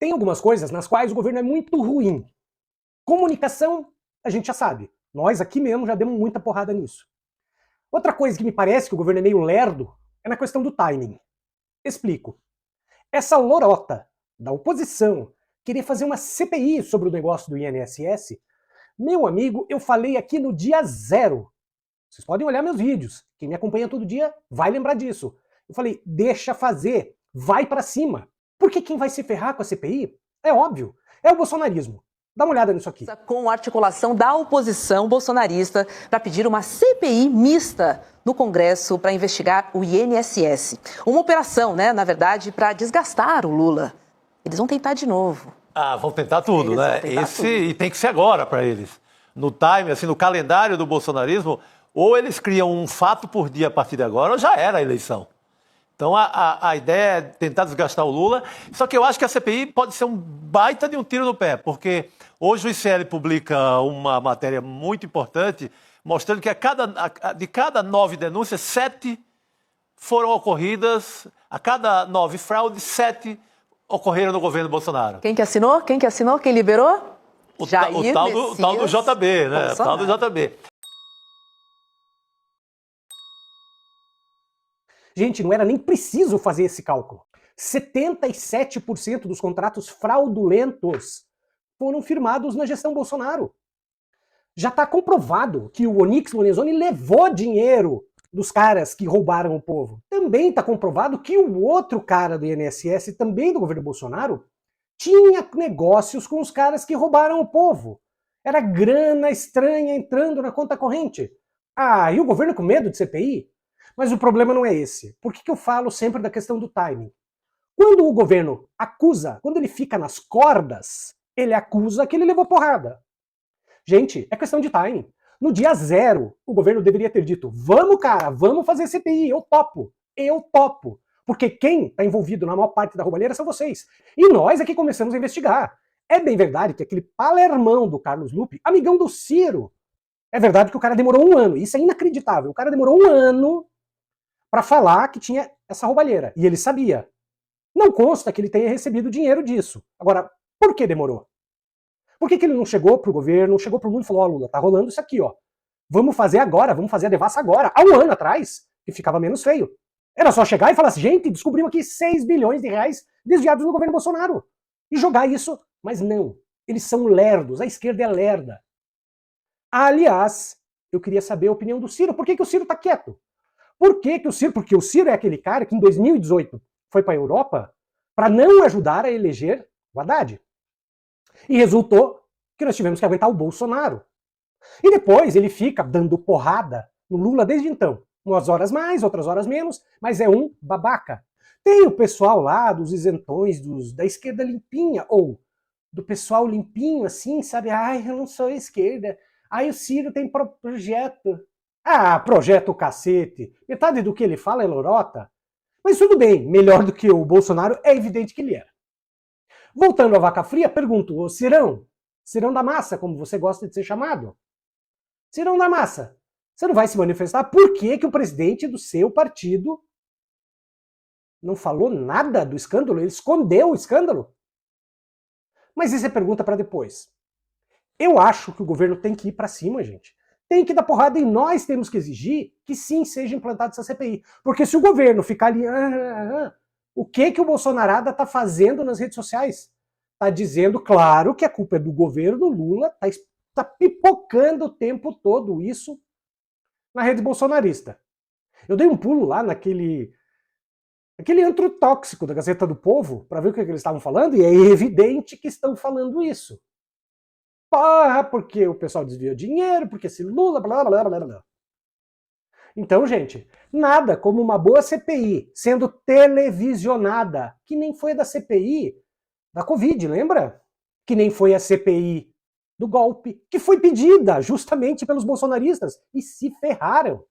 Tem algumas coisas nas quais o governo é muito ruim. Comunicação, a gente já sabe. Nós aqui mesmo já demos muita porrada nisso. Outra coisa que me parece que o governo é meio lerdo é na questão do timing. Explico. Essa lorota da oposição querer fazer uma CPI sobre o negócio do INSS, meu amigo, eu falei aqui no dia 0. Vocês podem olhar meus vídeos. Quem me acompanha todo dia vai lembrar disso. Eu falei, deixa fazer, vai pra cima. Porque quem vai se ferrar com a CPI, é óbvio, é o bolsonarismo. Dá uma olhada nisso aqui. Com a articulação da oposição bolsonarista para pedir uma CPI mista no Congresso para investigar o INSS. Uma operação, na verdade, para desgastar o Lula. Eles vão tentar de novo. Vão tentar tudo, né? E tem que ser agora para eles. No time, assim, no calendário do bolsonarismo, ou eles criam um fato por dia a partir de agora, ou já era a eleição. Então a ideia é tentar desgastar o Lula, só que eu acho que a CPI pode ser um baita de um tiro no pé, porque hoje o ICL publica uma matéria muito importante, mostrando que de cada 9 denúncias, 7 foram ocorridas, a cada 9 fraudes, 7 ocorreram no governo Bolsonaro. Quem que assinou? Quem liberou? O tal do JB, né? O tal do JB. Gente, não era nem preciso fazer esse cálculo. 77% dos contratos fraudulentos foram firmados na gestão Bolsonaro. Já está comprovado que o Onyx Lorenzoni levou dinheiro dos caras que roubaram o povo. Também está comprovado que o outro cara do INSS, também do governo Bolsonaro, tinha negócios com os caras que roubaram o povo. Era grana estranha entrando na conta corrente. E o governo com medo de CPI? Mas o problema não é esse. Por que eu falo sempre da questão do timing? Quando o governo acusa, quando ele fica nas cordas, ele acusa que ele levou porrada. Gente, é questão de timing. No dia 0, o governo deveria ter dito, vamos cara, vamos fazer CPI, eu topo. Porque quem está envolvido na maior parte da roubalheira são vocês. E nós é que começamos a investigar. É bem verdade que aquele palermão do Carlos Lupe, amigão do Ciro, é verdade que o cara demorou 1 ano, isso é inacreditável. O cara demorou 1 ano para falar que tinha essa roubalheira. E ele sabia. Não consta que ele tenha recebido dinheiro disso. Agora, por que demorou? Por que ele não chegou pro governo, chegou pro Lula e falou, Lula, tá rolando isso aqui, ó. Vamos fazer agora, vamos fazer a devassa agora. Há 1 ano atrás, que ficava menos feio. Era só chegar e falar assim, gente, descobrimos aqui 6 bilhões de reais desviados no governo Bolsonaro. E jogar isso. Mas não. Eles são lerdos. A esquerda é lerda. Aliás, eu queria saber a opinião do Ciro. Por que o Ciro tá quieto? Por que o Ciro? Porque o Ciro é aquele cara que em 2018 foi para a Europa para não ajudar a eleger o Haddad. E resultou que nós tivemos que aguentar o Bolsonaro. E depois ele fica dando porrada no Lula desde então. Umas horas mais, outras horas menos, mas é um babaca. Tem o pessoal lá dos isentões, da esquerda limpinha, ou do pessoal limpinho assim, sabe? Eu não sou esquerda. O Ciro tem projeto. Projeto o cacete. Metade do que ele fala é lorota. Mas tudo bem, melhor do que o Bolsonaro, é evidente que ele era. Voltando à vaca fria, pergunto, ô Cirão da massa, como você gosta de ser chamado. Cirão da massa, você não vai se manifestar? Por que o presidente do seu partido não falou nada do escândalo? Ele escondeu o escândalo? Mas isso é pergunta para depois. Eu acho que o governo tem que ir para cima, gente. Tem que dar porrada e nós temos que exigir que sim seja implantada essa CPI. Porque se o governo ficar ali... o que o Bolsonarada está fazendo nas redes sociais? Está dizendo, claro, que a culpa é do governo Lula, está pipocando o tempo todo isso na rede bolsonarista. Eu dei um pulo lá naquele antro tóxico da Gazeta do Povo para ver o que eles estavam falando e é evidente que estão falando isso. Porque o pessoal desviou dinheiro, porque esse Lula, blá, blá, blá, blá. Então, gente, nada como uma boa CPI sendo televisionada, que nem foi a da CPI da Covid, lembra? Que nem foi a CPI do golpe, que foi pedida justamente pelos bolsonaristas e se ferraram.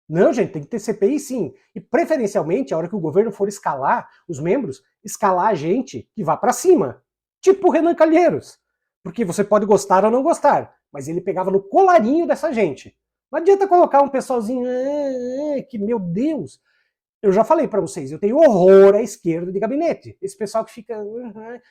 Não, gente, tem que ter CPI sim. E preferencialmente, a hora que o governo for escalar os membros, escalar a gente que vá para cima. Tipo o Renan Calheiros. Porque você pode gostar ou não gostar, mas ele pegava no colarinho dessa gente. Não adianta colocar um pessoalzinho que, meu Deus, Eu já falei para vocês, eu tenho horror à esquerda de gabinete. Esse pessoal que fica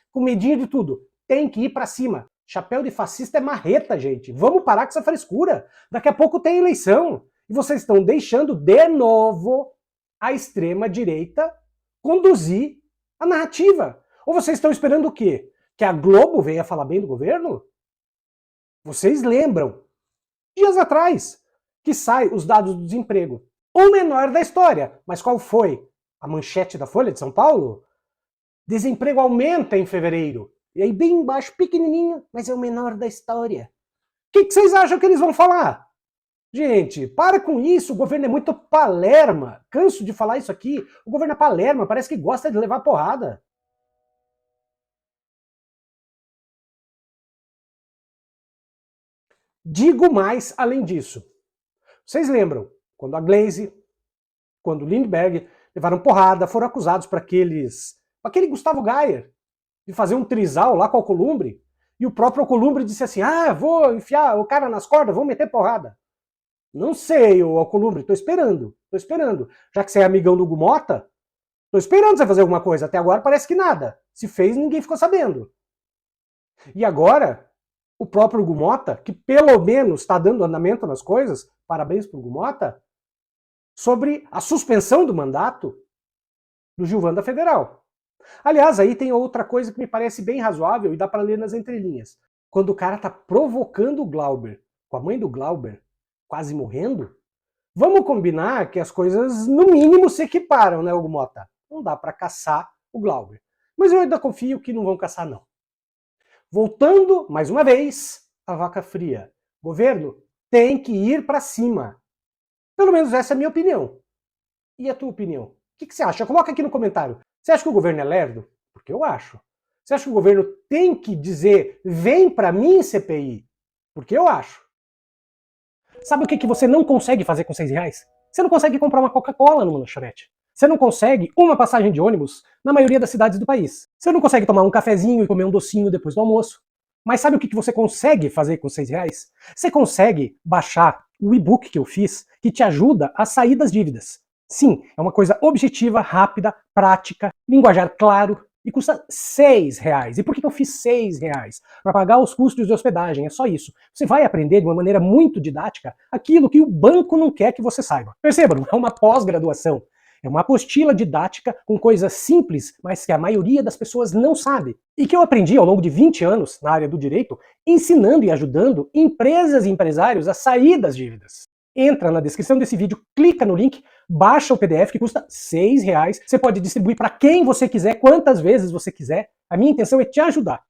com medinho de tudo. Tem que ir para cima. Chapéu de fascista é marreta, gente. Vamos parar com essa frescura. Daqui a pouco tem eleição. E vocês estão deixando de novo a extrema-direita conduzir a narrativa. Ou vocês estão esperando o quê? Que a Globo venha falar bem do governo? Vocês lembram, dias atrás, que saem os dados do desemprego. O menor da história. Mas qual foi a manchete da Folha de São Paulo? Desemprego aumenta em fevereiro. E aí bem embaixo, pequenininho, mas é o menor da história. O que vocês acham que eles vão falar? Gente, para com isso, o governo é muito palerma. Canso de falar isso aqui. O governo é palerma, parece que gosta de levar porrada. Digo mais além disso. Vocês lembram, quando a Glaze, quando o Lindbergh levaram porrada, foram acusados por aquele Gustavo Gayer, de fazer um trisal lá com o Alcolumbre, e o próprio Alcolumbre disse assim, vou enfiar o cara nas cordas, vou meter porrada. Não sei, o Alcolumbre, tô esperando. Já que você é amigão do Hugo Mota, tô esperando você fazer alguma coisa. Até agora parece que nada. Se fez, ninguém ficou sabendo. E agora, o próprio Hugo Mota, que pelo menos está dando andamento nas coisas, parabéns pro Hugo Mota, sobre a suspensão do mandato do Gilvan da Federal. Aliás, aí tem outra coisa que me parece bem razoável e dá para ler nas entrelinhas. Quando o cara tá provocando o Glauber, com a mãe do Glauber quase morrendo, vamos combinar que as coisas no mínimo se equiparam, né, Hugo Mota? Não dá para caçar o Glauber. Mas eu ainda confio que não vão caçar, não. Voltando, mais uma vez, à vaca fria. Governo tem que ir para cima. Pelo menos essa é a minha opinião. E a tua opinião? O que você acha? Coloca aqui no comentário. Você acha que o governo é lerdo? Porque eu acho. Você acha que o governo tem que dizer, vem pra mim, CPI? Porque eu acho. Sabe o que você não consegue fazer com R$6? Você não consegue comprar uma Coca-Cola numa lanchonete. Você não consegue uma passagem de ônibus na maioria das cidades do país. Você não consegue tomar um cafezinho e comer um docinho depois do almoço. Mas sabe o que você consegue fazer com R$6? Você consegue baixar o e-book que eu fiz, que te ajuda a sair das dívidas. Sim, é uma coisa objetiva, rápida, prática, linguajar claro e custa R$6. E por que eu fiz R$6? Para pagar os custos de hospedagem, é só isso. Você vai aprender de uma maneira muito didática aquilo que o banco não quer que você saiba. Perceba, não é uma pós-graduação. É uma apostila didática com coisas simples, mas que a maioria das pessoas não sabe. E que eu aprendi ao longo de 20 anos na área do direito, ensinando e ajudando empresas e empresários a sair das dívidas. Entra na descrição desse vídeo, clica no link, baixa o PDF que custa R$6. Você pode distribuir para quem você quiser, quantas vezes você quiser. A minha intenção é te ajudar.